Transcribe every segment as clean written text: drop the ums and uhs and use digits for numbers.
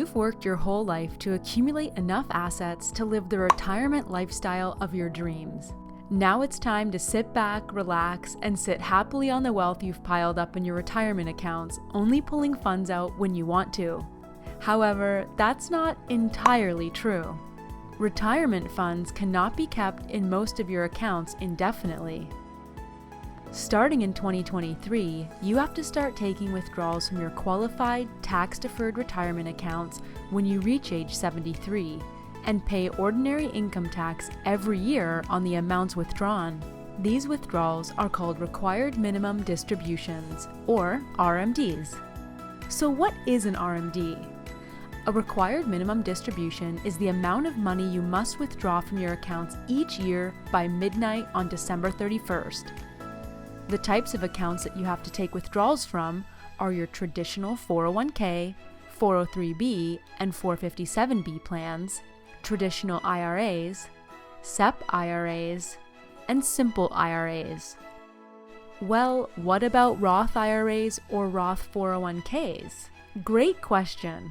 You've worked your whole life to accumulate enough assets to live the retirement lifestyle of your dreams. Now it's time to sit back, relax, and sit happily on the wealth you've piled up in your retirement accounts, only pulling funds out when you want to. However, that's not entirely true. Retirement funds cannot be kept in most of your accounts indefinitely. Starting in 2023, you have to start taking withdrawals from your qualified, tax-deferred retirement accounts when you reach age 73, and pay ordinary income tax every year on the amounts withdrawn. These withdrawals are called required minimum distributions, or RMDs. So what is an RMD? A required minimum distribution is the amount of money you must withdraw from your accounts each year by midnight on December 31st. The types of accounts that you have to take withdrawals from are your traditional 401k, 403b, and 457b plans, traditional IRAs, SEP IRAs, and simple IRAs. Well, what about Roth IRAs or Roth 401ks? Great question.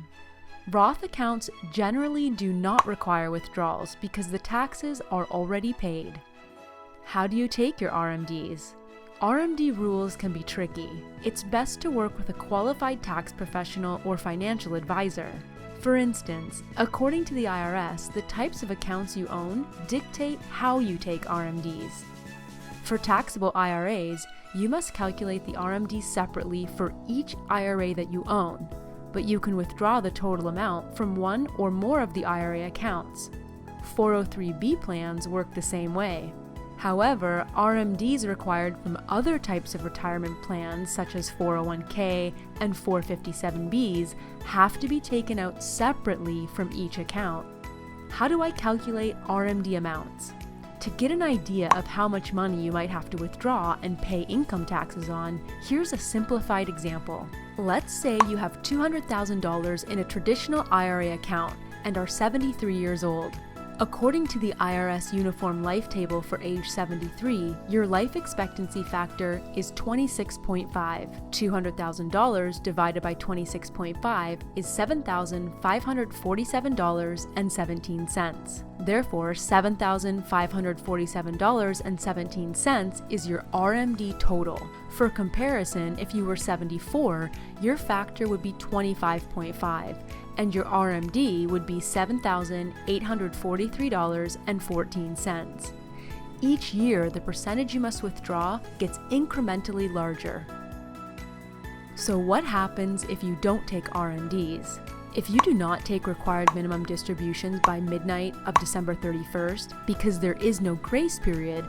Roth accounts generally do not require withdrawals because the taxes are already paid. How do you take your RMDs? RMD rules can be tricky. It's best to work with a qualified tax professional or financial advisor. For instance, according to the IRS, the types of accounts you own dictate how you take RMDs. For taxable IRAs, you must calculate the RMD separately for each IRA that you own, but you can withdraw the total amount from one or more of the IRA accounts. 403b plans work the same way. However, RMDs required from other types of retirement plans, such as 401k and 457bs, have to be taken out separately from each account. How do I calculate RMD amounts? To get an idea of how much money you might have to withdraw and pay income taxes on, here's a simplified example. Let's say you have $200,000 in a traditional IRA account and are 73 years old. According to the IRS Uniform Life Table for age 73, your life expectancy factor is 26.5. $200,000 divided by 26.5 is $7,547.17. Therefore, $7,547.17 is your RMD total. For comparison, if you were 74, your factor would be 25.5, and your RMD would be $7,843.14. Each year, the percentage you must withdraw gets incrementally larger. So what happens if you don't take RMDs? If you do not take required minimum distributions by midnight of December 31st because there is no grace period,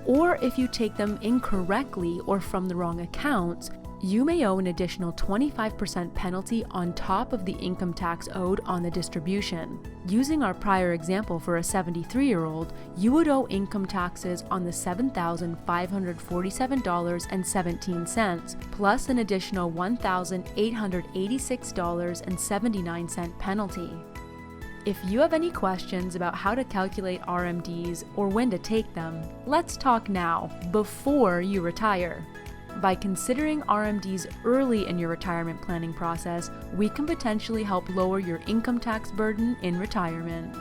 or if you take them incorrectly or from the wrong accounts, you may owe an additional 25% penalty on top of the income tax owed on the distribution. Using our prior example for a 73-year-old, you would owe income taxes on the $7,547.17 plus an additional $1,886.79 penalty. If you have any questions about how to calculate RMDs or when to take them, let's talk now, before you retire. By considering RMDs early in your retirement planning process, we can potentially help lower your income tax burden in retirement.